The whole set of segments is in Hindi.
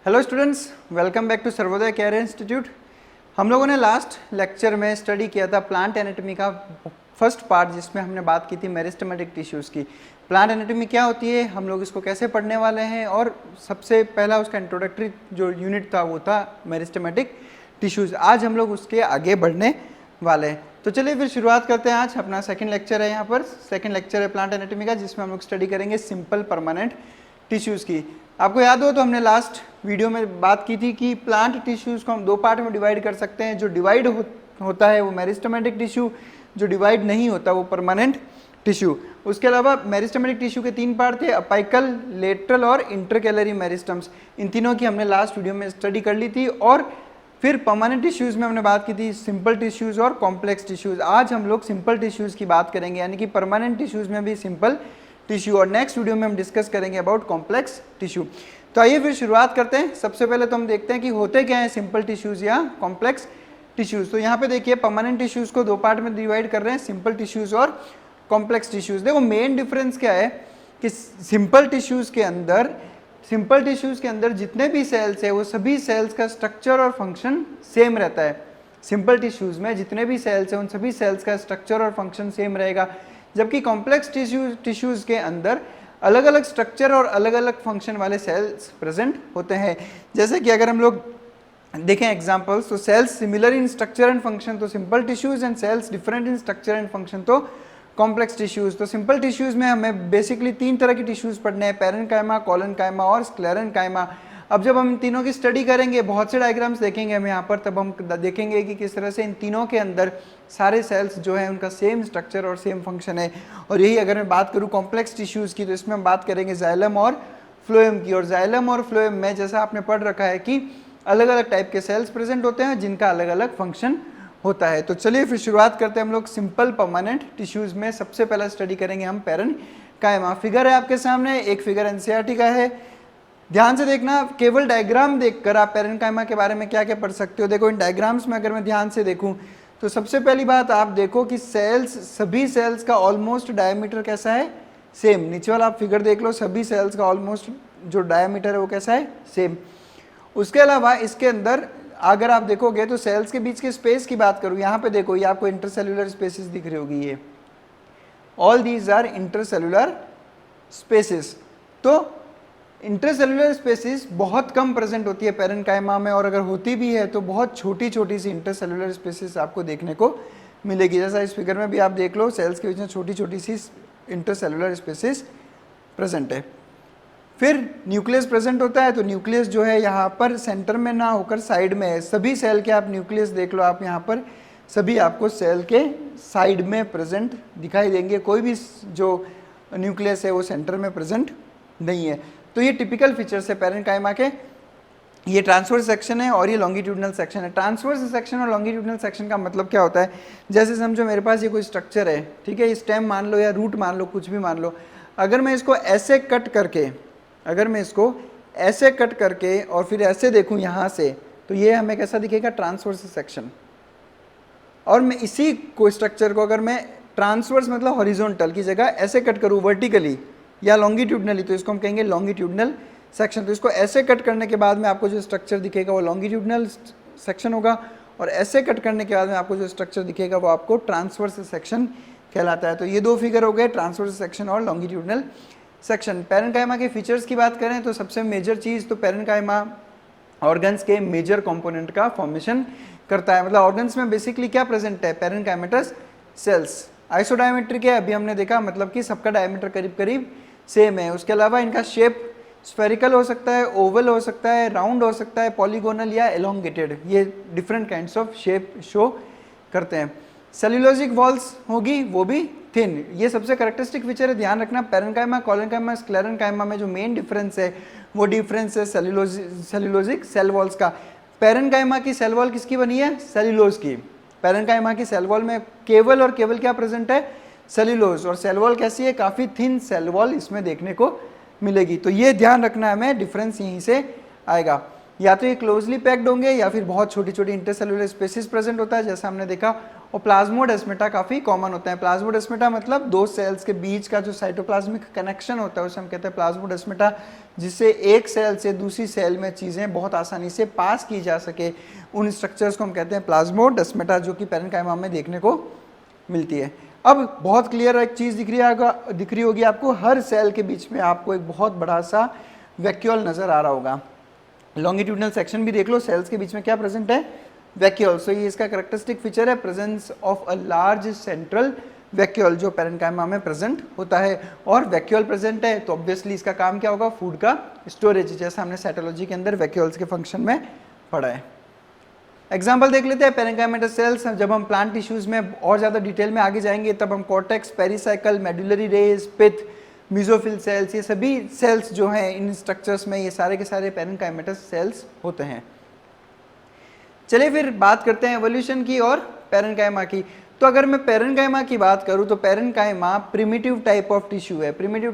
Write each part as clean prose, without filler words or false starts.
Hello students, welcome back to Sarvodaya care institute. हम लोगों ने लास्ट लेक्चर में स्टडी किया था प्लांट एनाटॉमी का फर्स्ट पार्ट, जिसमें हमने बात की थी मेरिस्टेमेटिक टिश्यूज़ की। प्लांट एनाटॉमी क्या होती है, हम लोग इसको कैसे पढ़ने वाले हैं, और सबसे पहला उसका इंट्रोडक्टरी जो यूनिट था वो था मेरिस्टेमेटिक टिश्यूज़। आज हम लोग उसके आगे बढ़ने वाले हैं। तो चलिए फिर शुरुआत करते हैं। आज अपना सेकंड लेक्चर है, यहाँ पर सेकंड लेक्चर है प्लांट एनाटॉमी का, जिसमें हम लोग स्टडी करेंगे सिंपल परमानेंट टिश्यूज़ की। आपको याद हो तो हमने लास्ट वीडियो में बात की थी कि प्लांट टिश्यूज़ को हम दो पार्ट में डिवाइड कर सकते हैं। जो डिवाइड होता है वो मेरिस्टेमेटिक टिश्यू, जो डिवाइड नहीं होता वो परमानेंट टिश्यू। उसके अलावा मेरिस्टेमेटिक टिश्यू के तीन पार्ट थे, अपाइकल, लेटरल और इंटरकैलरी मेरिस्टम्स। इन तीनों की हमने लास्ट वीडियो में स्टडी कर ली थी। और फिर परमानेंट टिश्यूज़ में हमने बात की थी सिंपल टिश्यूज़ और कॉम्प्लेक्स टिश्यूज़। आज हम लोग सिंपल टिश्यूज़ की बात करेंगे, यानी कि परमानेंट टिश्यूज़ में भी सिंपल टिश्यू, और नेक्स्ट वीडियो में हम डिस्कस करेंगे अबाउट कॉम्प्लेक्स टिश्यू। तो आइए फिर शुरुआत करते हैं। सबसे पहले तो हम देखते हैं कि होते क्या हैं सिंपल टिश्यूज़ या कॉम्प्लेक्स टिश्यूज़। तो यहाँ पे देखिए परमानेंट टिश्यूज़ को दो पार्ट में डिवाइड कर रहे हैं, सिंपल टिश्यूज़ और कॉम्प्लेक्स टिश्यूज़। देखो मेन डिफरेंस क्या है कि सिंपल टिश्यूज़ के अंदर जितने भी सेल्स है वो सभी सेल्स का स्ट्रक्चर और फंक्शन सेम रहता है। सिंपल टिश्यूज़ में जितने भी सेल्स हैं उन सभी सेल्स का स्ट्रक्चर और फंक्शन सेम रहेगा, जबकि कॉम्प्लेक्स टिश्यूज़ के अंदर अलग अलग स्ट्रक्चर और अलग अलग फंक्शन वाले सेल्स प्रेजेंट होते हैं। जैसे कि अगर हम लोग देखें एग्जांपल्स, तो cells similar in structure and function तो simple tissues, and cells different in structure and function तो कॉम्प्लेक्स टिश्यूज़। तो सिंपल टिश्यूज़ में हमें बेसिकली तीन तरह की टिश्यूज़ पढ़ने हैं, पैरेन्काइमा, कोलेनकाइमा और स्क्लेरेन्काइमा। अब जब हम इन तीनों की स्टडी करेंगे, बहुत से डायग्राम्स देखेंगे हम यहाँ पर, तब हम देखेंगे कि किस तरह से इन तीनों के अंदर सारे सेल्स जो है उनका सेम स्ट्रक्चर और सेम फंक्शन है। और यही अगर मैं बात करूँ कॉम्प्लेक्स टिश्यूज़ की, तो इसमें हम बात करेंगे जाइलम और फ्लोएम की। और जाइलम और फ्लोएम में जैसा आपने पढ़ रखा है कि अलग अलग टाइप के सेल्स प्रेजेंट होते हैं जिनका अलग अलग फंक्शन होता है। तो चलिए फिर शुरुआत करते हैं हम लोग सिंपल परमानेंट टिश्यूज़ में। सबसे पहला स्टडी करेंगे हम पैरेन्काइमा। फिगर है आपके सामने, एक फिगर एनसीईआरटी का है, ध्यान से देखना। केवल डायग्राम देखकर आप पैरेन्काइमा के बारे में क्या क्या पढ़ सकते हो। देखो इन डायग्राम्स में अगर मैं ध्यान से देखूं तो सबसे पहली बात आप देखो कि सभी सेल्स का ऑलमोस्ट डायमीटर कैसा है, सेम। नीचे वाला आप फिगर देख लो, सभी सेल्स का ऑलमोस्ट जो डायमीटर है वो कैसा है, सेम। उसके अलावा इसके अंदर अगर आप देखोगे तो सेल्स के बीच के स्पेस की बात करूँ, यहाँ पे देखो ये आपको इंटरसेल्यूलर स्पेसिस दिख रही होगी, ये all these are intercellular spaces. तो इंटरसेल्यूलर स्पेसिस बहुत कम प्रेजेंट होती है पैरेन्काइमा में, और अगर होती भी है तो बहुत छोटी छोटी सी इंटरसेल्यूलर स्पेसिस आपको देखने को मिलेगी। जैसा इस फिगर में भी आप देख लो, सेल्स के बीच में छोटी छोटी सी इंटरसेल्यूलर स्पेसिस प्रेजेंट है। फिर न्यूक्लियस प्रेजेंट होता है, तो न्यूक्लियस जो है यहाँ पर सेंटर में ना होकर साइड में है। सभी सेल के आप न्यूक्लियस देख लो, आप यहाँ पर सभी आपको सेल के साइड में प्रेजेंट दिखाई देंगे। कोई भी जो न्यूक्लियस है वो सेंटर में प्रेजेंट नहीं है। तो ये टिपिकल फीचर्स है पैरेन्काइमा के। ये ट्रांसवर्स सेक्शन है और ये लॉन्गिट्यूडनल सेक्शन है। ट्रांसवर्स सेक्शन और लॉन्गिट्यूडनल सेक्शन का मतलब क्या होता है, जैसे समझो मेरे पास ये कोई स्ट्रक्चर है, ठीक है, स्टेम मान लो या रूट मान लो, कुछ भी मान लो। अगर मैं इसको ऐसे कट करके और फिर ऐसे देखूँ यहाँ से, तो ये हमें कैसा दिखेगा, ट्रांसवर्स सेक्शन। और मैं इसी को स्ट्रक्चर को अगर मैं ट्रांसवर्स मतलब हॉरिजॉन्टल की जगह ऐसे कट करूँ वर्टिकली या लॉन्गिट्यूडनली, तो इसको हम कहेंगे लॉन्गिट्यूडनल सेक्शन। तो इसको ऐसे कट करने के बाद में आपको जो स्ट्रक्चर दिखेगा वो लॉन्गिट्यूडनल सेक्शन होगा, और ऐसे कट करने के बाद में आपको जो स्ट्रक्चर दिखेगा वो आपको ट्रांसवर्स सेक्शन कहलाता है। तो ये दो फिगर हो गए, ट्रांसवर्स सेक्शन और लॉन्गिट्यूडनल सेक्शन। पैरेन्काइमा के फीचर्स की बात करें तो सबसे मेजर चीज़ तो पैरेन्काइमा ऑर्गन्स के मेजर कॉम्पोनेंट का फॉर्मेशन करता है। मतलब ऑर्गन्स में बेसिकली क्या प्रेजेंट है, पैरेन्काइमेटस सेल्स। आइसोडायमेट्रिक है, अभी हमने देखा, मतलब कि सबका डायमीटर करीब करीब सेम है। उसके अलावा इनका शेप स्फेरिकल हो सकता है, ओवल हो सकता है, राउंड हो सकता है, पॉलीगोनल या एलोंगेटेड, ये different kinds of shape show करते हैं। सेल्यूलोजिक वॉल्स होगी, वो भी थिन। ये सबसे करेक्टरिस्टिक फीचर है, ध्यान रखना। पैरेन्काइमा, कोलेनकाइमा, स्क्लेरेन्काइमा में जो मेन डिफरेंस है वो डिफरेंस है सेल्यूलोजिक सेल वॉल्स का। पैरेन्काइमा की सेल वॉल किसकी बनी है, सेल्यूलोज की। पैरेन्काइमा की सेल वॉल में केवल और केवल क्या प्रेजेंट है, सेल्यूलोज। और सेल वॉल कैसी है, काफ़ी थिन सेल वॉल इसमें देखने को मिलेगी। तो ये ध्यान रखना है हमें, डिफरेंस यहीं से आएगा। या तो ये क्लोजली पैक्ड होंगे या फिर बहुत छोटी छोटी इंटरसेल्यूलर स्पेसिस प्रेजेंट होता है, जैसा हमने देखा और प्लाज्मोडेस्माटा काफ़ी कॉमन होता है। प्लाज्मोडेस्माटा मतलब दो सेल्स के बीच का जो साइटोप्लाज्मिक कनेक्शन होता है उसे हम कहते हैं प्लाज्मोडेस्माटा, जिससे एक सेल से दूसरी सेल में चीज़ें बहुत आसानी से पास की जा सके, उन स्ट्रक्चर्स को हम कहते हैं प्लाज्मोडेस्माटा, जो कि पैरेन्काइमा में देखने को मिलती है। अब बहुत क्लियर एक चीज़ दिख रही होगी आपको, हर सेल के बीच में आपको एक बहुत बड़ा सा वैक्यूल नज़र आ रहा होगा। लॉन्गिट्यूडनल सेक्शन भी देख लो, सेल्स के बीच में क्या प्रेजेंट है, वैक्यूल। सो ये इसका कैरेक्टरिस्टिक फीचर है, presence of a large central vacuole जो पैरेन्काइमा में प्रेजेंट होता है। और वैक्यूल प्रेजेंट है तो ऑब्वियसली इसका काम क्या होगा, फूड का स्टोरेज, जैसा हमने साइटोलॉजी के अंदर वैक्यूल्स के फंक्शन में पढ़ा है। एग्जाम्पल देख लेते हैं पैरेन्काइमेटस सेल्स। जब हम प्लांट टिश्यूज में और ज़्यादा डिटेल में आगे जाएंगे तब हम कॉर्टेक्स, पेरिसाइकल, मेडुलरी रेज, पिथ, मीजोफिल सेल्स, ये सभी सेल्स जो हैं इन स्ट्रक्चर्स में, ये सारे के सारे पैरेन्काइमेटस सेल्स होते हैं। चलिए फिर बात करते हैं एवोल्यूशन की और पैरेन्काइमा की। तो अगर मैं पैरेन्काइमा की बात करूं तो parenchyma primitive type of tissue है। प्रिमिटिव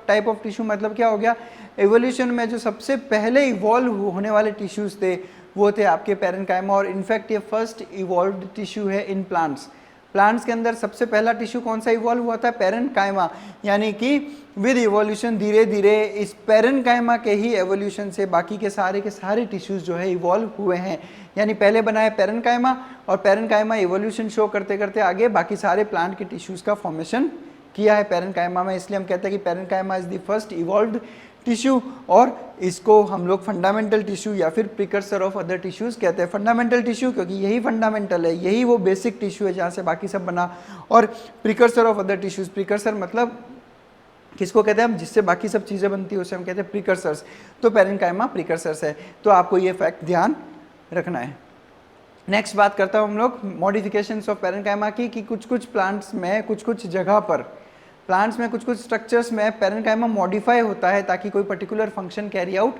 टाइप ऑफ टिश्यू मतलब क्या हो गया, एवोल्यूशन में जो सबसे पहले इवॉल्व होने वाले टिश्यूज थे वो थे आपके पैरेन्काइमा, और इनफैक्ट ये फर्स्ट इवॉल्व्ड टिश्यू है इन प्लांट्स। प्लांट्स के अंदर सबसे पहला टिश्यू कौन सा इवॉल्व हुआ था, पैरेन्काइमा, यानी कि विद इवोल्यूशन धीरे धीरे इस पैरेन्काइमा के ही एवोल्यूशन से बाकी के सारे टिश्यूज जो है इवॉल्व हुए हैं। यानी पहले बनाया पैरेन्काइमा और पैरेन्काइमा इवोल्यूशन शो करते करते आगे बाकी सारे प्लांट के टिश्यूज का फॉर्मेशन किया है पैरेन्काइमा में। इसलिए हम कहते हैं कि parenchyma is the first evolved tissue, और इसको हम लोग फंडामेंटल टिश्यू या फिर प्रिकर्सर ऑफ अदर टिश्यूज कहते हैं। फंडामेंटल टिश्यू क्योंकि यही फंडामेंटल है, यही वो बेसिक टिश्यू है जहाँ से बाकी सब बना, और precursor of other tissues, precursor मतलब किसको कहते हैं हम, जिससे बाकी सब चीज़ें बनती है उसे हम कहते हैं प्रिकर्सर्स। तो पैरेन्काइमा प्रिकर्सर्स है, तो आपको ये फैक्ट ध्यान रखना है। नेक्स्ट बात करता हूँ हम लोग मॉडिफिकेशंस ऑफ पैरेन्काइमा की, कि कुछ प्लांट्स में कुछ जगह पर, प्लांट्स में कुछ स्ट्रक्चर्स में पैरेन्काइमा मॉडिफाई होता है ताकि कोई पर्टिकुलर फंक्शन कैरी आउट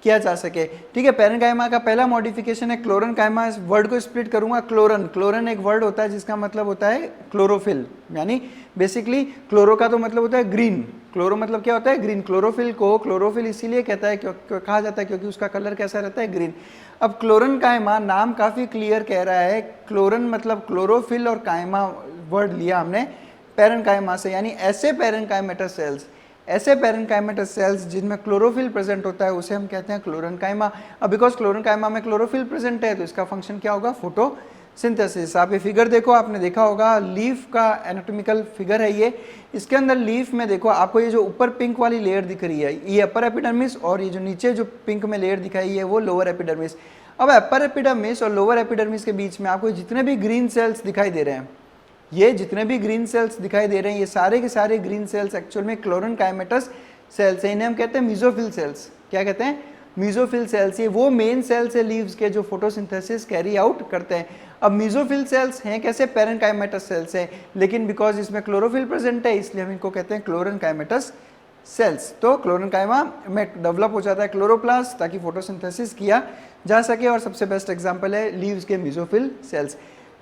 किया जा सके। ठीक है, पैरेन्काइमा का पहला मॉडिफिकेशन है क्लोरेन्काइमा। इस वर्ड को स्प्लिट करूंगा, क्लोरन एक वर्ड होता है जिसका मतलब होता है क्लोरोफिल, यानी बेसिकली क्लोरो का तो मतलब होता है ग्रीन, क्लोरो मतलब क्या होता है ग्रीन। क्लोरोफिल को क्लोरोफिल इसीलिए कहता है कहा जाता है क्योंकि उसका कलर कैसा रहता है, ग्रीन। अब क्लोरेन्काइमा नाम काफ़ी क्लियर कह रहा है, क्लोरन मतलब क्लोरोफिल और काइमा वर्ड लिया हमने पैरेन्काइमा से, यानी ऐसे पैरेन्काइमेटस सेल्स जिनमें क्लोरोफिल प्रेजेंट होता है उसे हम कहते हैं क्लोरेन्काइमा। अब बिकॉज क्लोरेन्काइमा में क्लोरोफिल प्रेजेंट है तो इसका फंक्शन क्या होगा, फोटोसिंथेसिस। आप ये फिगर देखो, आपने देखा होगा लीफ का एनाटॉमिकल फिगर है ये। इसके अंदर लीफ में देखो आपको ये जो ऊपर पिंक वाली लेयर दिख रही है ये अपर एपिडर्मिस, और ये जो नीचे जो पिंक में लेयर दिखाई है वो लोअर एपिडर्मिस। अब अपर एपिडर्मिस और लोअर एपिडर्मिस के बीच में आपको जितने भी ग्रीन सेल्स दिखाई दे रहे हैं, ये जितने भी ग्रीन सेल्स दिखाई दे रहे हैं ये सारे के सारे ग्रीन सेल्स एक्चुअल में क्लोरेन्काइमेटस सेल्स हैं। इन्हें हम कहते हैं मीजोफिल सेल्स। क्या कहते हैं, मीजोफिल सेल्स। ये वो मेन सेल्स है लीव्स के जो फोटोसिंथेसिस कैरी आउट करते हैं। अब मीजोफिल सेल्स हैं कैसे, पैरेन्काइमेटस सेल्स हैं, लेकिन बिकॉज इसमें क्लोरोफिल प्रेजेंट है इसलिए हम इनको कहते हैं क्लोरेन्काइमेटस सेल्स। तो क्लोरेन्काइमा में डेवलप हो जाता है क्लोरोप्लास्ट ताकि फोटोसिंथेसिस किया जा सके, और सबसे बेस्ट एग्जाम्पल है लीव्स के mesophyll cells.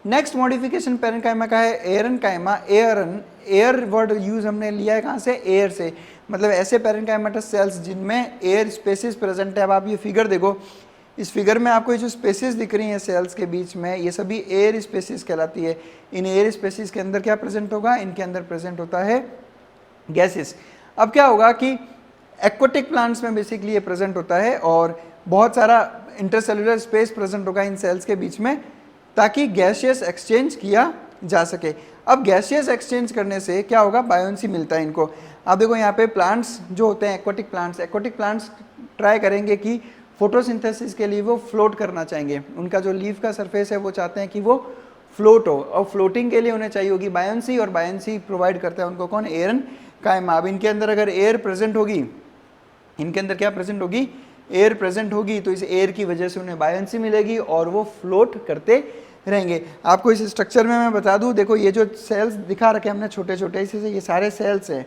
Next modification parenchyma का है एरनकाइमा। एयर वर्ड यूज हमने लिया है कहाँ से, एयर से, मतलब ऐसे पैरेन्काइमेटस सेल्स जिनमें एयर स्पेसिस प्रेजेंट है। अब आप ये फिगर देखो, इस फिगर में आपको ये जो स्पेसिस दिख रही हैं सेल्स के बीच में ये सभी एयर स्पेसिस कहलाती है। इन एयर स्पेसिस के अंदर क्या प्रेजेंट होगा, इनके अंदर प्रेजेंट होता है गैसेस। अब क्या होगा कि एक्वाटिक प्लांट्स में बेसिकली ये प्रेजेंट होता है और बहुत सारा इंटरसेलुलर स्पेस प्रेजेंट होगा इन सेल्स के बीच में ताकि गैसियस एक्सचेंज किया जा सके। अब गैसियस एक्सचेंज करने से क्या होगा, बायोन्सी मिलता है इनको। आप देखो यहाँ पे प्लांट्स जो होते हैं एक्वाटिक प्लांट्स ट्राई करेंगे कि फोटोसिंथेसिस के लिए वो फ्लोट करना चाहेंगे। उनका जो लीफ का सरफेस है वो चाहते हैं कि वो फ्लोट हो, और फ्लोटिंग के लिए उन्हें चाहिए होगी बायोन्सी, और बायोन्सी प्रोवाइड करता है उनको कौन, एरनकाइमा। अब इनके अंदर अगर एयर प्रेजेंट होगी, इनके अंदर क्या प्रेजेंट होगी, एयर प्रेजेंट होगी, तो इस एयर की वजह से उन्हें बायोन्सी मिलेगी और वो फ्लोट करते रहेंगे। आपको इस स्ट्रक्चर में मैं बता दूं, देखो ये जो सेल्स दिखा रखे हमने छोटे छोटे, इसी से ये सारे सेल्स हैं,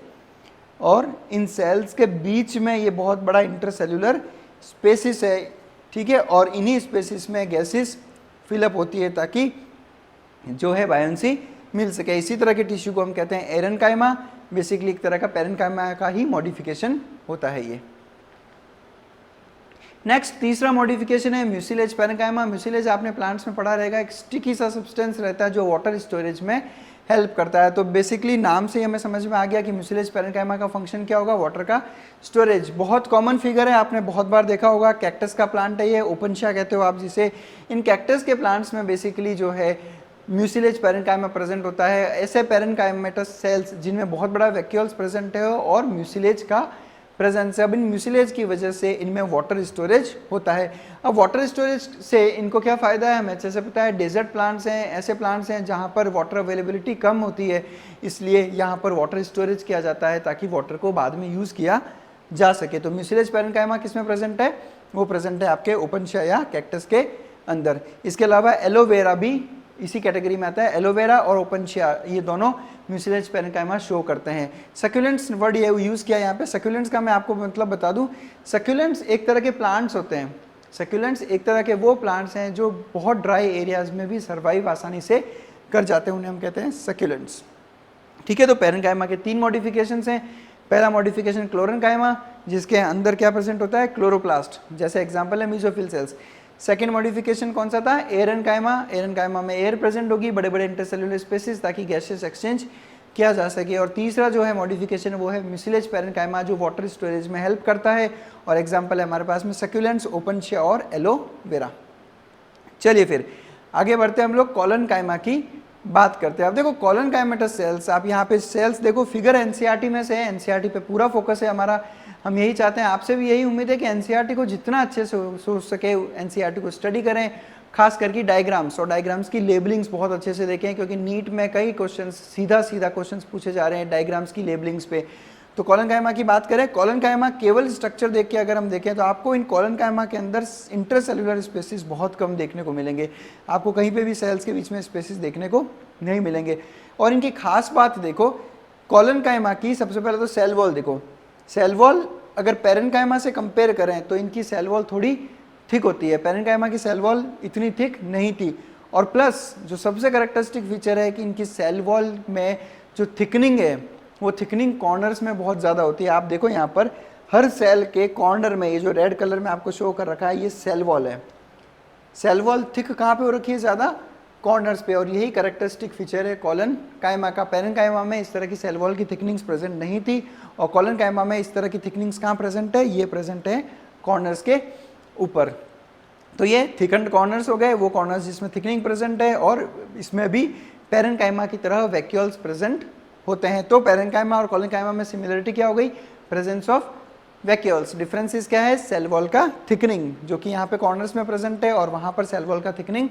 और इन सेल्स के बीच में ये बहुत बड़ा इंटरसेल्यूलर स्पेसिस है, ठीक है, और इन्हीं स्पेसिस में गैसेस फिलअप होती है ताकि जो है बायोन्सी मिल सके। इसी तरह के टिश्यू को हम कहते हैं एरनकाइमा। बेसिकली एक तरह का पैरेन्काइमा का ही मॉडिफिकेशन होता है ये। नेक्स्ट तीसरा मॉडिफिकेशन है म्यूसिलेज पैरेन्काइमा। म्यूसिलेज आपने प्लांट्स में पढ़ा रहेगा, एक स्टिकी सा सब्सटेंस रहता है जो वाटर स्टोरेज में हेल्प करता है। तो बेसिकली नाम से ही हमें समझ में आ गया कि म्यूसिलेज पैरेन्काइमा का फंक्शन क्या होगा, वाटर का स्टोरेज। बहुत कॉमन फिगर है, आपने बहुत बार देखा होगा, कैक्टस का प्लांट है ये, ओपनशिया कहते हो आप जिसे। इन कैक्टस के प्लांट्स में बेसिकली जो है म्यूसिलेज पैरेन्काइमा प्रेजेंट होता है। ऐसे पैरेन्काइमेटस सेल्स जिनमें बहुत बड़ा वैक्यूल्स प्रेजेंट है और म्यूसिलेज का प्रेजेंस है। अब इन म्यूसिलेज की वजह से इनमें वाटर स्टोरेज होता है। अब वाटर स्टोरेज से इनको क्या फ़ायदा है, हमें अच्छे से पता है। डेजर्ट प्लांट्स हैं, ऐसे प्लांट्स हैं जहाँ पर वाटर अवेलेबिलिटी कम होती है, इसलिए यहाँ पर वाटर स्टोरेज किया जाता है ताकि वाटर को बाद में यूज़ किया जा सके। तो म्यूसिलेज पैरेन्काइमा किस में प्रेजेंट है, वो प्रेजेंट है आपके ओपनशिया या कैक्टस के अंदर। इसके अलावा एलोवेरा भी इसी कैटेगरी में आता है। एलोवेरा और ओपनशिया ये दोनों म्यूसिलेज पैरेन्काइमा शो करते हैं। सक्यूलेंट्स वर्ड ये यूज़ किया यहाँ पे। सक्यूलेंट्स का मैं आपको मतलब बता दूँ, सक्यूलेंट्स एक तरह के प्लांट्स होते हैं। सक्यूलेंट्स एक तरह के वो प्लांट्स हैं जो बहुत ड्राई एरियाज में भी सर्वाइव आसानी से कर जाते हैं, उन्हें हम कहते हैं सक्यूलेंट्स। ठीक है, तो पैरेन्काइमा के 3 मॉडिफिकेशंस हैं। पहला मॉडिफिकेशन क्लोरेन्काइमा, जिसके अंदर क्या प्रेजेंट होता है, क्लोरोप्लास्ट, जैसे एग्जाम्पल है मीजोफिल सेल्स। सेकेंड मॉडिफिकेशन कौन सा था, एरेन्काइमा। एरेन्काइमा में एयर प्रेजेंट होगी, बड़े बड़े इंटरसेल्युलर स्पेसिस, ताकि गैसेस एक्सचेंज किया जा सके। और तीसरा जो है मॉडिफिकेशन वो है म्यूसिलेज पैरेन्काइमा, जो वाटर स्टोरेज में हेल्प करता है। और एग्जाम्पल है हमारे पास में सक्यूलेंट्स, ओपनशिया और एलोवेरा। चलिए फिर आगे बढ़ते हैं, हम लोग कॉलनकाइमा की बात करते हैं। अब देखो कॉलनकाइमेटस सेल्स, आप यहाँ पे सेल्स देखो, फिगर एनसीईआरटी में से है, एनसीईआरटी पे पूरा फोकस है हमारा। हम यही चाहते हैं, आपसे भी यही उम्मीद है कि एनसीईआरटी को जितना अच्छे से सोच सके एनसीईआरटी को स्टडी करें, खास करके डायग्राम्स और डायग्राम्स की लेबलिंग्स बहुत अच्छे से देखें, क्योंकि नीट में कई क्वेश्चन सीधा क्वेश्चन पूछे जा रहे हैं डायग्राम्स की लेबलिंग्स पे। तो कॉलनकाइमा की बात करें, कॉलनकाइमा केवल स्ट्रक्चर देख के अगर हम देखें तो आपको इन कॉलनकाइमा के अंदर इंटरसेल्युलर स्पेसिस बहुत कम देखने को मिलेंगे। आपको कहीं पे भी सेल्स के बीच में स्पेसिस देखने को नहीं मिलेंगे। और इनकी खास बात देखो कॉलनकाइमा की, सबसे पहले तो सेल वॉल देखो। सेल वॉल अगर पैरेन्काइमा से कंपेयर करें तो इनकी सेल वॉल थोड़ी थिक होती है, पैरेन्काइमा की सेल वॉल इतनी थिक नहीं थी। और प्लस जो सबसे कैरेक्टरिस्टिक फीचर है कि इनकी सेल वॉल में जो थिकनिंग है वो थिकनिंग कॉर्नर्स में बहुत ज़्यादा होती है। आप देखो यहाँ पर हर सेल के कॉर्नर में, ये जो रेड कलर में आपको शो कर रखा है, ये सेल वॉल है। सेल वॉल थिक कहाँ पे हो रखी है, ज़्यादा कॉर्नर्स पे। और यही कैरेक्टरिस्टिक फीचर है कॉलनकाइमा का। पैरेन्काइमा में इस तरह की सेल वॉल की थिकनिंग्स प्रेजेंट नहीं थी, और कॉलनकाइमा में इस तरह की थिकनिंग्स कहाँ प्रेजेंट है, ये प्रेजेंट है कॉर्नर्स के ऊपर। तो ये थिकन्ड कॉर्नर्स हो गए, वो कॉर्नर्स जिसमें थिकनिंग प्रेजेंट है, और इसमें भी पैरेन्काइमा की तरह वैक्यूल्स प्रेजेंट होते हैं। तो पैरेन्काइमा और कॉलनकाइमा में सिमिलरिटी क्या हो गई, प्रेजेंस ऑफ वैक्यूल्स। डिफरेंसेस क्या है, सेल वॉल का थिकनिंग, जो कि यहाँ पे कॉर्नर्स में प्रेजेंट है और वहाँ पर सेल वॉल का थिकनिंग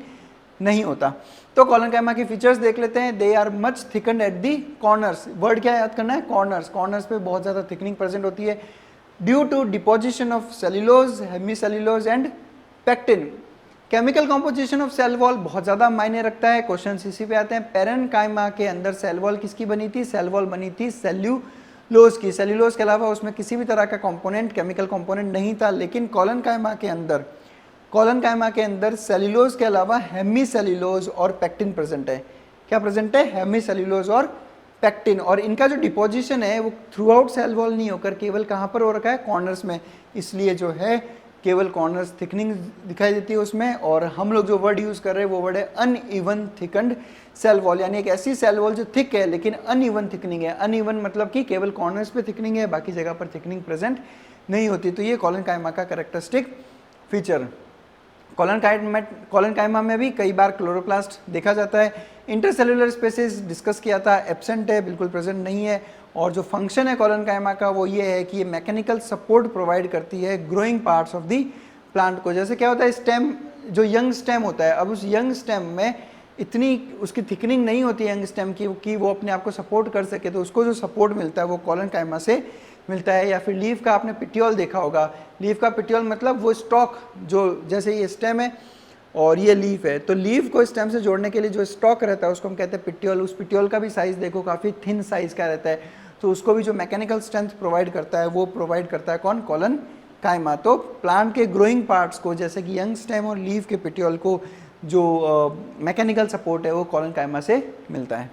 नहीं होता। तो कॉलनकाइमा की फीचर्स देख लेते हैं। They are much thickened at the corners. Word क्या याद करना है, कॉर्नर्स। कॉर्नर्स पे बहुत ज़्यादा थिकनिंग प्रेजेंट होती है due to deposition of cellulose, hemicellulose and pectin. Chemical composition of cell wall बहुत ज़्यादा मायने रखता है। क्वेश्चन इसी पे आते हैं। पैरेन्काइमा के अंदर सेल वॉल किसकी बनी थी, सेल वॉल बनी थी सेल्यूलोज की। सेल्यूलोज के अलावा उसमें किसी भी तरह का कंपोनेंट, केमिकल कंपोनेंट नहीं था। लेकिन कॉलनकाइमा के अंदर सेल्यूलोज के अलावा हेमीसेल्यूलोज और पेक्टिन प्रेजेंट है। क्या प्रेजेंट है, हेमीसेल्यूलोज और पेक्टिन। और इनका जो डिपोजिशन है वो थ्रू आउट सेल वॉल नहीं होकर केवल कहाँ पर हो रखा है, कॉर्नर्स में। इसलिए जो है केवल कॉर्नर्स थिकनिंग दिखाई देती है उसमें। और हम लोग जो वर्ड यूज़ कर रहे हैं वो वर्ड है अनइवन थिकन्ड सेल वॉल, यानी एक ऐसी सेल वॉल जो थिक है लेकिन अनइवन थिकनिंग है। अनइवन मतलब कि केवल कॉर्नर्स पे थिकनिंग है, बाकी जगह पर थिकनिंग प्रेजेंट नहीं होती। तो ये कॉलनकाइमा का कैरेक्टरिस्टिक फीचर। कॉलनकाइमा में भी कई बार क्लोरोप्लास्ट देखा जाता है। इंटरसेल्युलर स्पेसिस डिस्कस किया था, एब्सेंट है, बिल्कुल प्रेजेंट नहीं है। और जो फंक्शन है कॉलनकाइमा का वो ये है कि ये मैकेनिकल सपोर्ट प्रोवाइड करती है growing parts of the plant को। जैसे क्या होता है, स्टेम, जो यंग स्टेम होता है, अब उस यंग स्टेम में इतनी उसकी थिकनिंग नहीं होती है यंग स्टेम की कि वो अपने आप को सपोर्ट कर सके। तो उसको जो सपोर्ट मिलता है वो कॉलनकाइमा से मिलता है। या फिर लीफ का आपने पिटियोल देखा होगा। लीफ का पिटियोल मतलब वो स्टॉक, जो जैसे ये स्टेम है और ये लीफ है, तो लीफ को स्टेम से जोड़ने के लिए जो स्टॉक रहता है उसको हम कहते हैं पिटियोल। उस पिटियोल का भी साइज़ देखो काफ़ी थिन साइज़ का रहता है। तो उसको भी जो मैकेनिकल स्ट्रेंथ प्रोवाइड करता है वो प्रोवाइड करता है कौन, कॉलनकाइमा। तो प्लांट के ग्रोइंग पार्ट्स को, जैसे कि यंग स्टेम और लीफ के पिटियोल को जो मैकेनिकल सपोर्ट है वो कॉलनकाइमा से मिलता है।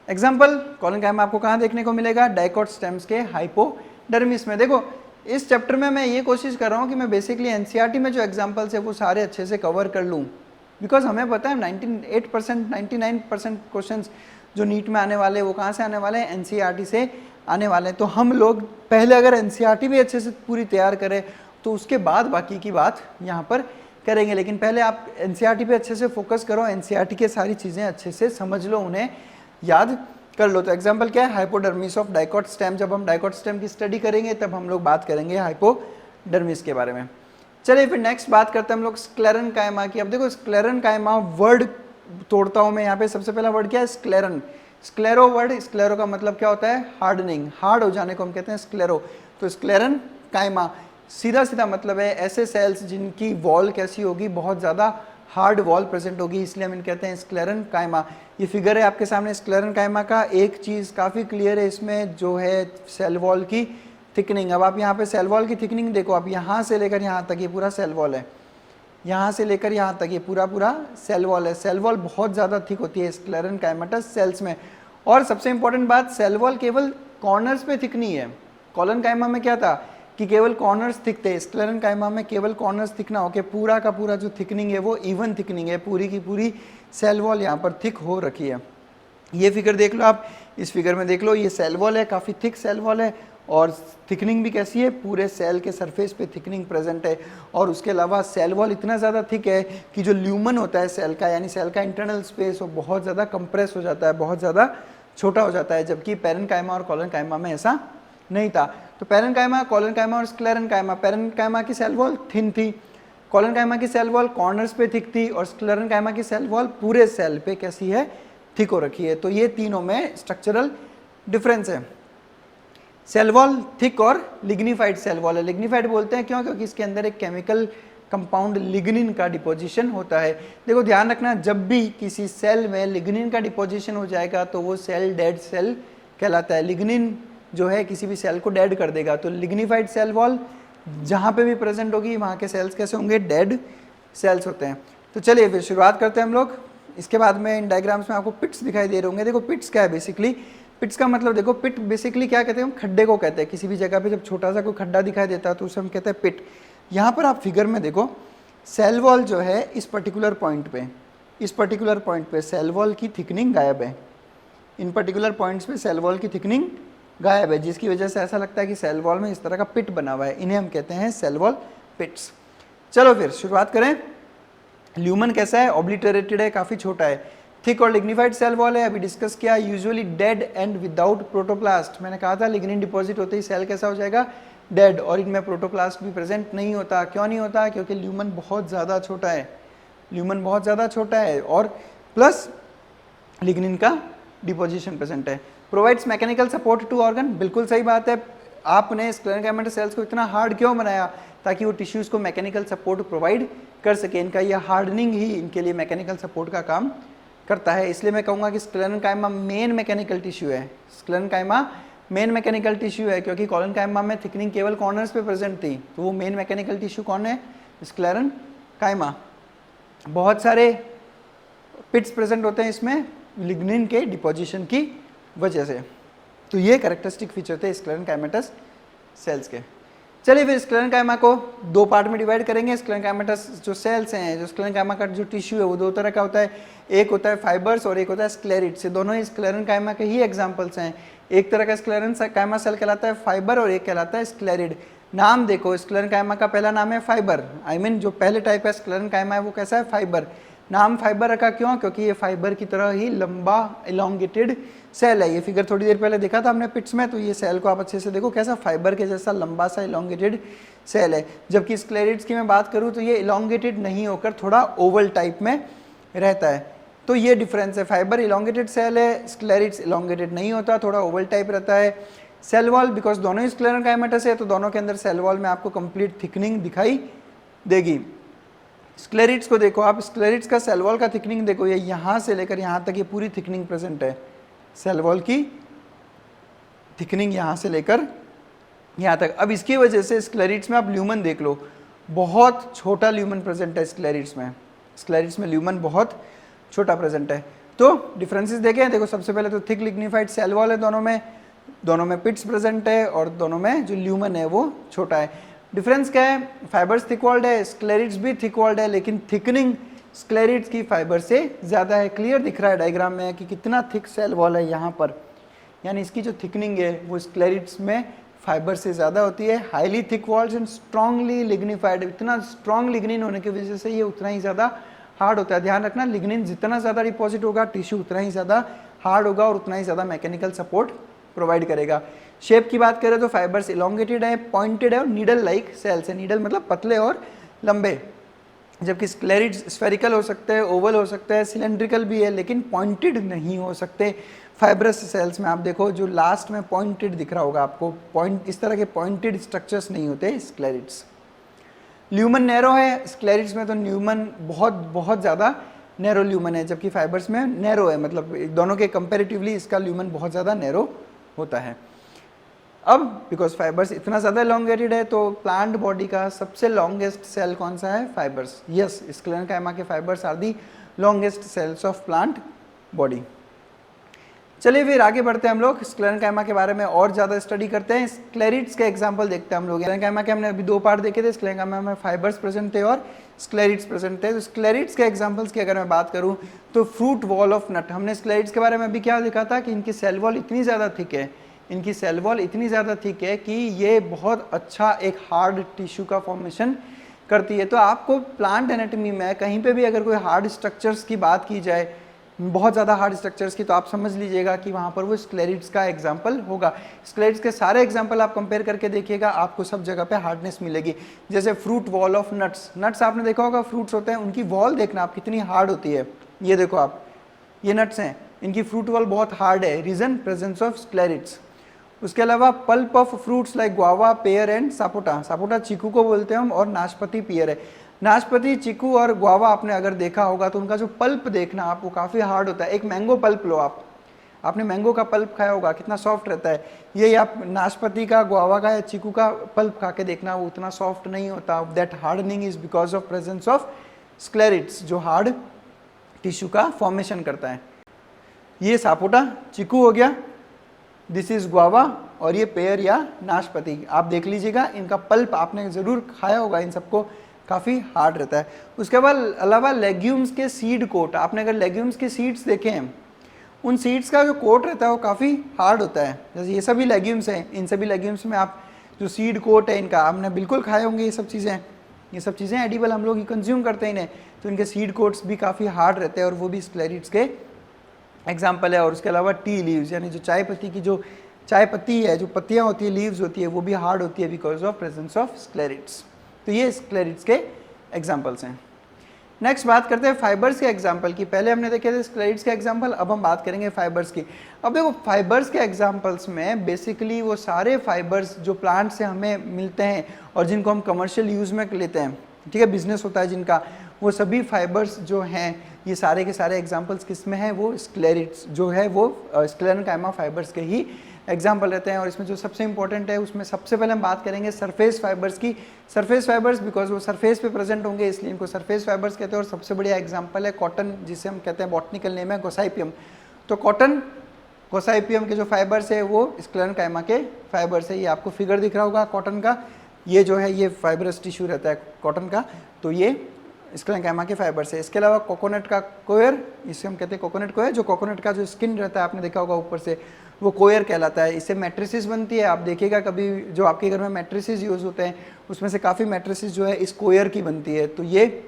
एग्जाम्पल, कॉलनकाइमा आपको कहाँ देखने को मिलेगा, डाइकोट स्टेम्स के हाइपोडर्मिस में। देखो इस चैप्टर में मैं ये कोशिश कर रहा हूँ कि मैं बेसिकली एनसीईआरटी में जो एग्जाम्पल्स है वो सारे अच्छे से कवर कर लूँ, बिकॉज हमें पता है 98% 99% क्वेश्चन जो नीट में आने वाले हैं वो कहाँ से आने वाले हैं, एनसीईआरटी से आने वाले हैं। तो हम लोग पहले अगर एनसीईआरटी भी अच्छे से पूरी तैयार करें तो उसके बाद बाकी की बात यहाँ पर करेंगे, लेकिन पहले आप एनसीईआरटी पे अच्छे से फोकस करो, एनसीईआरटी के सारी चीज़ें अच्छे से समझ लो, उन्हें याद कर लो। तो एग्जांपल क्या है, हाइपोडर्मिस ऑफ डाइकोट स्टेम। जब हम डाइकोट स्टेम की स्टडी करेंगे तब हम लोग बात करेंगे हाइपोडर्मिस के बारे में। चलिए फिर नेक्स्ट बात करते हैं हम लोग स्क्लेरन कायमा की। अब देखो स्क्लेरन कायमा वर्ड तोड़ता हूँ मैं यहाँ पे। सबसे पहला वर्ड क्या है, स्क्लेरन। स्क्लेरो वर्ड, स्क्लेरो का मतलब क्या होता है, हार्डनिंग, हार्ड हो जाने को हम कहते हैं स्क्लेरो। तो स्क्लेरन कायमा सीधा सीधा मतलब है ऐसे सेल्स जिनकी वॉल कैसी होगी, बहुत ज़्यादा हार्ड वॉल प्रेजेंट होगी, इसलिए हम इन्हें कहते हैं स्क्लेरन कायमा। ये फिगर है आपके सामने स्क्लेरन कायमा का। एक चीज़ काफ़ी क्लियर है इसमें जो है सेल वॉल की थिकनिंग। अब आप यहाँ पे सेल वॉल की थिकनिंग देखो, आप यहाँ से लेकर यहाँ तक ये पूरा सेल वॉल है, यहाँ से लेकर यहाँ तक ये पूरा सेल वॉल है। सेल वॉल बहुत ज़्यादा थिक होती है स्क्लेरन कायमेटस सेल्स में। और सबसे इंपॉर्टेंट बात, सेल वॉल केवल कॉर्नर्स पे थिक नहीं है। कॉलन कायमा में क्या था कि केवल कॉर्नर्स थिक थे, स्क्लेरन कायमा में केवल कॉर्नर्स थिक ना होके पूरा का पूरा जो थिकनिंग है वो इवन थिकनिंग है, पूरी की पूरी सेल वॉल यहाँ पर थिक हो रखी है। ये फिगर देख लो आप, इस फिगर में देख लो, ये सेल वॉल है, काफ़ी थिक सेल वॉल है और थिकनिंग भी कैसी है, पूरे सेल के सरफेस पे थिकनिंग प्रेजेंट है। और उसके अलावा सेल वॉल इतना ज़्यादा थिक है कि जो ल्यूमन होता है सेल का, यानी सेल का इंटरनल स्पेस, वो बहुत ज़्यादा कंप्रेस हो जाता है, बहुत ज़्यादा छोटा हो जाता है, जबकि पैरन कायमा और कॉलन कायमा में ऐसा नहीं था। तो पैरन कायमा, कॉलन कायमा और स्क्लेरन कायमा, पैरन कायमा की सेल वॉल थिन थी, कॉलन कायमा की सेल वॉल कॉर्नर्स पे थिक थी, और स्क्लेरन कायमा की सेल वॉल पूरे सेल पे कैसी है, थिक हो रखी है। तो ये तीनों में स्ट्रक्चरल डिफरेंस है। सेल वॉल थिक और लिग्निफाइड सेल वॉल है। लिग्निफाइड बोलते हैं क्यों, क्योंकि इसके अंदर एक केमिकल कंपाउंड लिग्निन का डिपोजिशन होता है। देखो ध्यान रखना, जब भी किसी सेल में लिग्निन का डिपोजिशन हो जाएगा तो वो सेल डेड सेल कहलाता है। लिग्निन जो है किसी भी सेल को डेड कर देगा। तो लिग्निफाइड सेल वॉल जहाँ पे भी प्रेजेंट होगी वहाँ के सेल्स कैसे होंगे, डेड सेल्स होते हैं। तो चलिए फिर शुरुआत करते हैं हम लोग। इसके बाद में इन डायग्राम्स में आपको पिट्स दिखाई दे रहे होंगे। देखो पिट्स क्या है बेसिकली, पिट्स का मतलब देखो, पिट बेसिकली क्या कहते हैं, हम खड्डे को कहते हैं। किसी भी जगह पे जब छोटा सा कोई खड्डा दिखाई देता है तो उसे हम कहते हैं पिट। यहाँ पर आप फिगर में देखो, सेल वॉल जो है इस पर्टिकुलर पॉइंट पे सेल वॉल की थिकनिंग गायब है। इन पर्टिकुलर पॉइंट्स पे सेल वॉल की थिकनिंग गायब है, जिसकी वजह से ऐसा लगता है कि सेल वॉल में इस तरह का पिट बना हुआ है। इन्हें हम कहते हैं सेल वॉल पिट्स। चलो फिर शुरुआत करें। ल्यूमन कैसा है, ऑब्लिटरेटेड है, काफ़ी छोटा है। थिक और लिग्निफाइड सेल वॉल है, अभी डिस्कस किया। Usually dead and without protoplast. मैंने कहा था लिग्निन डिपॉजिट होते ही सेल कैसा हो जाएगा, डेड, और इनमें प्रोटोप्लास्ट भी प्रेजेंट नहीं होता। क्यों नहीं होता, क्योंकि ल्यूमन बहुत ज़्यादा छोटा है, ल्यूमन बहुत ज़्यादा छोटा है, और प्लस लिग्निन का डिपोजिशन प्रेजेंट है। Provides mechanical support to organ, बिल्कुल सही बात है। आपने स्क्लेरन कायमेटस सेल्स को इतना हार्ड क्यों बनाया, ताकि वो टिश्यूज़ को मैकेनिकल सपोर्ट प्रोवाइड कर सके। इनका यह हार्डनिंग ही इनके लिए मैकेनिकल सपोर्ट का काम करता है। इसलिए मैं कहूँगा कि स्क्लेरन कायमा मेन मैकेनिकल टिश्यू है। स्क्लेरन कायमा मेन मैकेनिकल टिश्यू है, क्योंकि कॉलन कायमा में थिकनिंग केवल कॉर्नर्स पे प्रेजेंट थी। तो वो मेन मैकेनिकल टिश्यू कौन है, स्क्लेरन कायमा। बहुत सारे पिट्स प्रेजेंट होते हैं इसमें लिग्निन के डिपोजिशन की वजह से। तो ये कैरेक्टरिस्टिक फीचर थे स्क्लेरन कायमेटस सेल्स के। चलिए फिर स्क्लेरन कायमा को दो पार्ट में डिवाइड करेंगे। स्क्लेरन कायमेटस जो सेल्स हैं, जो स्क्लेरन कायमा का जो टिश्यू है वो दो तरह का होता है, एक होता है फाइबर्स और एक होता है स्क्लेरिड्स। से दोनों ही स्क्लेरन कायमा के ही एग्जांपल्स हैं। एक तरह का स्क्लेरन कायमा सेल कहलाता है फाइबर और एक कहलाता है स्क्लेरिड। नाम देखो, स्क्लेरन कायमा का पहला नाम है फाइबर, जो पहले टाइप का स्क्लेरन कायमा है वो कैसा है, फाइबर। नाम फाइबर रखा क्यों, क्योंकि ये फाइबर की तरह ही लंबा इलोंगेटेड सेल है। ये फिगर थोड़ी देर पहले देखा था हमने पिट्स में, तो ये सेल को आप अच्छे से देखो, कैसा फाइबर के जैसा लंबा सा इलोंगेटेड सेल है। जबकि स्क्लेरिड्स की मैं बात करूँ तो ये इलोंगेटेड नहीं होकर थोड़ा ओवल टाइप में रहता है। तो ये डिफरेंस है, फाइबर इलोंगेटेड सेल है, स्क्लेरिड्स इलोंगेटेड नहीं होता, थोड़ा ओवल टाइप रहता है। सेल वॉल, बिकॉज दोनों ही स्क्लेरन कायमेटस है तो दोनों के अंदर सेल वॉल में आपको कंप्लीट थिकनिंग दिखाई देगी। स्क्लेरिड्स को देखो आप, स्क्लेरिड्स का सेल वॉल का थिकनिंग देखो, ये यहाँ से लेकर यहाँ तक ये पूरी थिकनिंग प्रेजेंट है। सेल वॉल की थिकनिंग यहाँ से लेकर यहाँ तक। अब इसकी वजह से स्क्लेरिड्स में आप ल्यूमन देख लो, बहुत छोटा ल्यूमन प्रेजेंट है स्क्लेरिड्स में। स्क्लेरिड्स में ल्यूमन बहुत छोटा प्रेजेंट है। तो डिफरेंसेस देखें, देखो सबसे पहले तो थिक लिग्निफाइड सेल वॉल है दोनों में, दोनों में पिट्स प्रेजेंट है और दोनों में जो ल्यूमन है वो छोटा है। डिफरेंस क्या है, फाइबर्स थिक वॉल्ड है, स्क्लेरिड्स भी थिक वॉल्ड है, लेकिन थिकनिंग स्क्लेरिड्स की फाइबर से ज़्यादा है। क्लियर दिख रहा है डायग्राम में कि कितना थिक सेल वॉल है यहाँ पर, यानी इसकी जो थिकनिंग है वो स्क्लेरिड्स में फाइबर से ज़्यादा होती है। Highly thick walls and strongly lignified, इतना स्ट्रांग लिग्निन होने की वजह से ये उतना ही ज़्यादा हार्ड होता है। ध्यान रखना, लिग्निन जितना ज़्यादा डिपॉजिट होगा टिश्यू उतना ही ज़्यादा हार्ड होगा और उतना ही ज़्यादा मैकेनिकल सपोर्ट प्रोवाइड करेगा। शेप की बात करें तो फाइबर्स इलोंगेटेड है, पॉइंटेड है और नीडल लाइक सेल्स है। नीडल मतलब पतले और लंबे, जबकि स्क्लेरिड्स स्फेरिकल हो सकते हैं, ओवल हो सकते हैं, सिलेंड्रिकल भी है, लेकिन पॉइंटेड नहीं हो सकते। फाइब्रस सेल्स में आप देखो जो लास्ट में पॉइंटेड दिख रहा होगा आपको, पॉइंट इस तरह के पॉइंटेड स्ट्रक्चर्स नहीं होते स्क्लेरिड्स। ल्यूमन नैरो है, स्क्लेरिड्स में तो ल्यूमन बहुत ज़्यादा नैरो ल्यूमन है, जबकि फाइबर्स में नैरो है, मतलब दोनों के कंपेरेटिवली इसका ल्यूमन बहुत ज़्यादा नैरो होता है। अब बिकॉज फाइबर्स इतना ज़्यादा लॉन्गेटेड है तो प्लांट बॉडी का सबसे लॉन्गेस्ट सेल कौन सा है, फाइबर्स। यस, स्क्लेरेंकाइमा के fibres are the longest cells of plant body. चलिए फिर आगे बढ़ते हैं हम लोग, स्क्लेरेंकाइमा के बारे में और ज़्यादा स्टडी करते हैं। स्क्लेरिड्स के एग्जाम्पल देखते हैं हम लोग। स्क्लेरेंकाइमा के हमने अभी 2 पार्ट देखे थे, स्क्लेरेंकाइमा में फाइबर्स प्रेजेंट थे और स्क्लेरिड्स प्रेजेंट थे। तो स्क्लेरिड्स के एग्जाम्पल्स की अगर मैं बात करूं तो फ्रूट वॉल ऑफ नट, हमने स्क्लेरिड्स के बारे में अभी क्या लिखा था कि इनकी सेल वॉल इतनी ज़्यादा थिक है, इनकी सेल वॉल इतनी ज़्यादा थिक है कि ये बहुत अच्छा एक हार्ड टिश्यू का फॉर्मेशन करती है। तो आपको प्लांट एनाटॉमी में कहीं पे भी अगर कोई हार्ड स्ट्रक्चर्स की बात की जाए, बहुत ज़्यादा हार्ड स्ट्रक्चर्स की, तो आप समझ लीजिएगा कि वहाँ पर वो स्क्लेरिड्स का एग्जाम्पल होगा। स्क्लेरिड्स के सारे एग्जाम्पल आप कंपेयर करके देखिएगा, आपको सब जगह पे हार्डनेस मिलेगी। जैसे fruit wall of nuts, nuts आपने देखा होगा, फ्रूट्स होते हैं, उनकी वॉल देखना आप कितनी हार्ड होती है। ये देखो आप, ये नट्स हैं, इनकी फ्रूट वॉल बहुत हार्ड है, रीजन प्रेजेंस ऑफ स्क्लेरिड्स। उसके अलावा pulp of fruits like guava, pear and sapota, sapota चीकू को बोलते हैं हम, और नाशपाती पियर है। नाशपाती, चीकू और गुआवा आपने अगर देखा होगा तो उनका जो पल्प देखना आप, वो काफ़ी हार्ड होता है। एक मैंगो पल्प लो आप, आपने मैंगो का पल्प खाया होगा, कितना सॉफ्ट रहता है। ये आप नाशपाती का, गुआवा का या चीकू का पल्प खा के देखना, वो उतना सॉफ्ट नहीं होता। That hardening is because of presence of sclereids, जो हार्ड टिश्यू का फॉर्मेशन करता है। ये सापोटा चीकू हो गया, दिस इज गुआवा, और ये पेयर या नाशपाती। आप देख लीजिएगा, इनका पल्प आपने ज़रूर खाया होगा, इन सबको काफ़ी हार्ड रहता है। उसके बाद अलावा लेग्यूम्स के सीड कोट, आपने अगर लेग्यूम्स के सीड्स देखे हैं, उन सीड्स का जो कोट रहता है वो काफ़ी हार्ड होता है। जैसे ये सभी लेग्यूम्स हैं, इन सभी लेग्यूम्स में आप जो सीड कोट है इनका, आपने बिल्कुल खाए होंगे ये सब चीज़ें एडिबल हम लोग कंज्यूम करते हैं इन्हें, तो इनके सीड कोट्स भी काफ़ी हार्ड रहते हैं और वो भी स्क्लेरिड्स के एग्जाम्पल है। और उसके अलावा टी लीव्स, यानी जो चाय पत्ती की जो चाय पत्ती है, जो पत्तियाँ होती है, लीव्स होती है, वो भी हार्ड होती है बिकॉज ऑफ प्रेजेंस ऑफ स्क्लेरिड्स। तो ये स्क्लेरिड्स के एग्जाम्पल्स हैं। नेक्स्ट बात करते हैं फाइबर्स के एग्जाम्पल की। पहले हमने देखे थे स्क्लेरिड्स के एग्जाम्पल, अब हम बात करेंगे फाइबर्स की। अब देखो फाइबर्स के एग्जाम्पल्स में बेसिकली वो सारे फाइबर्स जो प्लांट से हमें मिलते हैं और जिनको हम कमर्शियल यूज़ में लेते हैं, ठीक है, बिजनेस होता है जिनका, वो सभी फाइबर्स जो हैं, ये सारे के सारे एग्जाम्पल्स किस में हैं, वो स्क्लेरिड्स जो है वो स्क्लेरेंकाइमा फाइबर्स के ही एग्जाम्पल रहते हैं। और इसमें जो सबसे इंपॉर्टेंट है, उसमें सबसे पहले हम बात करेंगे सरफेस फाइबर्स की। सरफेस फाइबर्स बिकॉज वो सरफेस पे प्रेजेंट होंगे, इसलिए इनको सरफेस फाइबर्स कहते हैं। और सबसे बढ़िया एग्जाम्पल है कॉटन, जिसे हम कहते हैं, बॉटनिकल नेम है गोसाइपियम। तो कॉटन, गोसाइपियम के जो फाइबर्स है वो स्क्लेरेंकाइमा के फाइबर्स है। ये आपको फिगर दिख रहा होगा कॉटन का, ये जो है ये फाइबरस टिश्यू रहता है कॉटन का, तो ये स्क्लेरेंकाइमा के फाइबर्स है। इसके अलावा कोकोनट का कोयर, इसे हम कहते हैं कोकोनट कोयर, जो कोकोनट का जो स्किन रहता है आपने देखा होगा ऊपर से, वो कोयर कहलाता है। इससे मैट्रिसेस बनती है। आप देखिएगा कभी जो आपके घर में मैट्रिसेस यूज़ होते हैं, उसमें से काफ़ी मैट्रिसेस जो है इस कोयर की बनती है। तो ये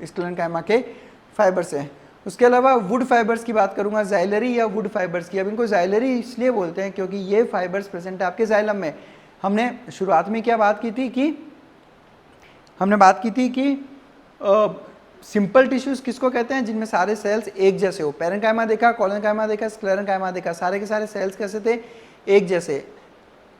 स्क्लेरेंकाइमा के फाइबर्स हैं। उसके अलावा वुड फाइबर्स की बात करूँगा, जाइलरी या वुड फाइबर्स की। अब इनको जाइलरी इसलिए बोलते हैं क्योंकि ये फाइबर्स प्रेजेंट है आपके जाइलम में। हमने शुरुआत में क्या बात की थी कि सिंपल टिश्यूज किसको कहते हैं, जिनमें सारे सेल्स एक जैसे हो। पेरेंकाइमा देखा, कोलोनकाइमा देखा, स्क्लेरेंकाइमा देखा, सारे के सारे सेल्स कैसे थे, एक जैसे।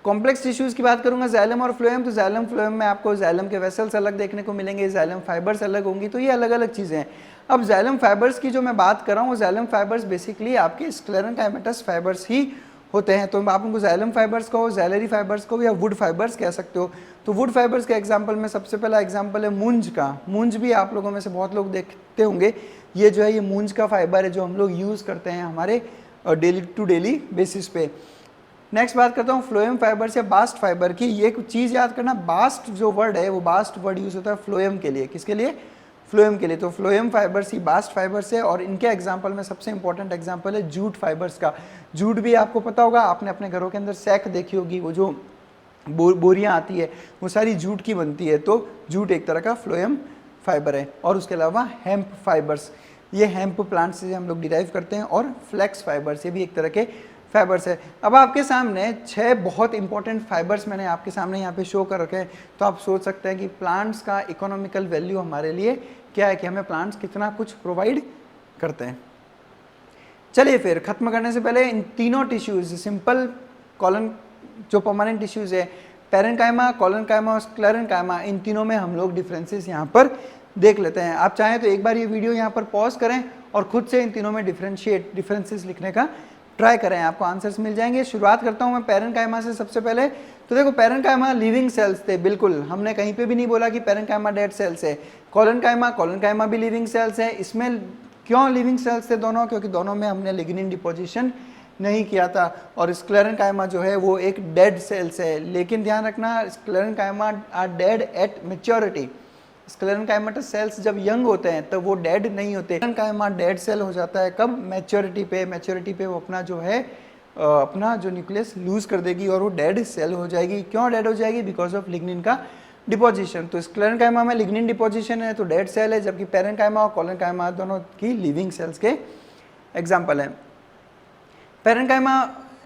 कॉम्प्लेक्स टिश्यूज की बात करूंगा, जाइलम और फ्लोएम। तो जाइलम फ्लोएम में आपको जाइलम के वेसल्स अलग देखने को मिलेंगे, जाइलम फाइबर्स अलग होंगी, तो ये अलग अलग चीज़ें हैं। अब जाइलम फाइबर्स की जो मैं बात कर रहा हूँ, जाइलम फाइबर्स बेसिकली आपके स्क्लेरेंकाइमेटस फाइबर्स ही होते हैं। तो आप उनको जाइलम फाइबर्स कहो, जाइलरी फाइबर्स कहो, या वुड फाइबर्स कह सकते हो। तो वुड फाइबर्स के एग्जांपल में सबसे पहला एग्जांपल है मूंज का। मूंज भी आप लोगों में से बहुत लोग देखते होंगे। ये जो है ये मूंज का फाइबर है जो हम लोग यूज़ करते हैं हमारे डेली टू डेली बेसिस पे। नेक्स्ट बात करता हूँ फ्लोएम फाइबर से बास्ट फाइबर की। ये कुछ चीज़ याद करना, बास्ट जो वर्ड है वो बास्ट वर्ड यूज़ होता है फ्लोएम के लिए। किसके लिए? फ्लोएम के लिए। तो फ्लोएम फाइबर्स ही बास्ट फाइबर्स है। और इनके एग्जांपल में सबसे इंपॉर्टेंट एग्जांपल है जूट फाइबर्स का। जूट भी आपको पता होगा, आपने अपने घरों के अंदर सैक देखी होगी, वो जो बोरियां आती है वो सारी जूट की बनती है। तो जूट एक तरह का फ्लोएम फाइबर है। और उसके अलावा हेम्प फाइबर्स, ये हेम्प प्लांट से हम लोग डिराइव करते हैं। और फ्लेक्स फाइबर्स, ये भी एक तरह के फाइबर्स है। अब आपके सामने 6 बहुत इंपॉर्टेंट फाइबर्स मैंने आपके सामने यहाँ पे शो कर रखे हैं। तो आप सोच सकते हैं कि प्लांट्स का इकोनॉमिकल वैल्यू हमारे लिए क्या है, कि हमें प्लांट्स कितना कुछ प्रोवाइड करते हैं। चलिए फिर खत्म करने से पहले इन तीनों टिश्यूज, सिंपल कॉलन जो परमानेंट टिश्यूज है, पैरेन्काइमा, कॉलनकाइमा और स्क्लेरेन्काइमा, इन तीनों में हम लोग डिफरेंसेस यहाँ पर देख लेते हैं। आप चाहें तो एक बार ये वीडियो यहाँ पर पॉज करें और खुद से इन तीनों में डिफरेंसेस लिखने का ट्राई करें, आपको आंसर्स मिल जाएंगे। शुरुआत करता हूँ मैं पैरेन्काइमा से सबसे पहले। तो देखो पैरेन्काइमा लिविंग सेल्स थे, बिल्कुल हमने कहीं पे भी नहीं बोला कि पैरेन्काइमा डेड सेल्स है। कॉलनकाइमा भी लिविंग सेल्स है। इसमें क्यों लिविंग सेल्स थे दोनों? क्योंकि दोनों में हमने लिग्निन डिपोजिशन नहीं किया था। और स्क्लेरेन्काइमा जो है वो एक डेड सेल्स है। लेकिन ध्यान रखना, sclerenchyma are dead at maturity. Sclerenchymatous cells जब यंग होते हैं तब वो डेड नहीं होते। स्क्लेरेन्काइमा डेड सेल हो जाता है कब? मैच्योरिटी पे। मैच्योरिटी पे वो अपना जो है अपना जो न्यूक्लियस लूज कर देगी और वो डेड सेल हो जाएगी। क्यों डेड हो जाएगी? बिकॉज ऑफ लिग्निन का डिपोजिशन। तो स्क्लेरेन्काइमा में लिग्निन डिपोजिशन है तो डेड सेल है, जबकि पैरेन्काइमा और कॉलनकाइमा दोनों की लिविंग सेल्स के एग्जाम्पल हैं। पैरेन्काइमा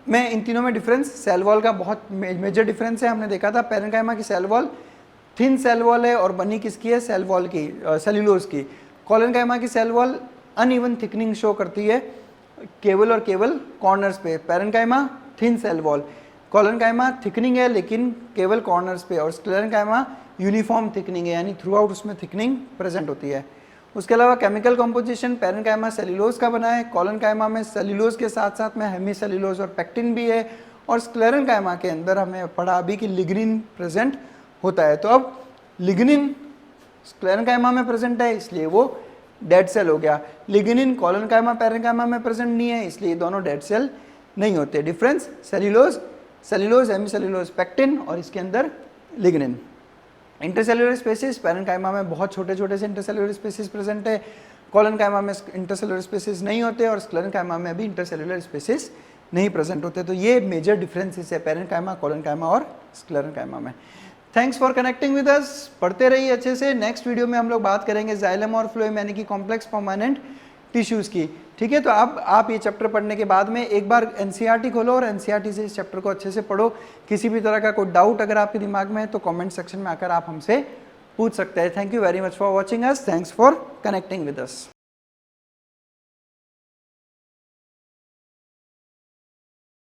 में इन तीनों में डिफरेंस, सेल वॉल का बहुत मेजर डिफरेंस है। हमने देखा था पैरेन्काइमा की cell wall thin cell wall है और बनी किसकी है? सेल वॉल की, सेल्यूलोज की। कॉलनकाइमा की cell wall uneven thickening show करती है केवल और केवल कॉर्नर्स पे। Parenchyma thin cell wall, collenchyma thickening है लेकिन केवल कॉर्नर्स पे। और स्क्लेरेन्काइमा यूनिफॉर्म थिकनिंग है, यानी थ्रू आउट उसमें थिकनिंग प्रेजेंट होती है। उसके अलावा केमिकल कंपोजिशन, पैरेन्काइमा सेल्यूलोज का बना है, कॉलनकाइमा में सेल्यूलोज के साथ साथ में हेमी सेल्यूलोज और पेक्टिन भी है। और स्क्लेरेन्काइमा के अंदर हमें पढ़ा अभी कि लिग्निन प्रेजेंट होता है। तो अब लिग्निन स्क्लेरेन्काइमा में प्रेजेंट है इसलिए वो डेड सेल हो गया। लिग्निन कॉलनकाइमा पैरेन्काइमा में प्रेजेंट नहीं है इसलिए दोनों डेड सेल नहीं होते। Difference cellulose hemicellulose pectin और इसके अंदर लिग्निन। इंटरसेल्यूलर स्पेसिस, पैरेन्काइमा में बहुत छोटे छोटे से इंटरसेल्यूलर स्पेसिस प्रेजेंट है, कॉलनकाइमा में इंटरसेल्यूलर स्पेसिस नहीं होते और स्क्लेरेन्काइमा में भी इंटरसेल्यूलर स्पेसिस नहीं प्रेजेंट होते। तो ये मेजर डिफरेंसेस है पैरेन्काइमा, कॉलनकाइमा और स्क्लेरेन्काइमा में। Thanks for connecting with us. पढ़ते रहिए अच्छे से। नेक्स्ट वीडियो में हम लोग बात करेंगे जाइलम और फ्लोएम यानी कि कॉम्प्लेक्स परमानेंट टिश्यूज की। ठीक है, तो अब आप ये चैप्टर पढ़ने के बाद में एक बार एनसीईआरटी खोलो और एनसीईआरटी से इस चैप्टर को अच्छे से पढ़ो। किसी भी तरह का कोई डाउट अगर आपके दिमाग में है तो कमेंट सेक्शन में आकर आप हमसे पूछ सकते हैं। Thank you very much for watching us. Thanks for connecting with us.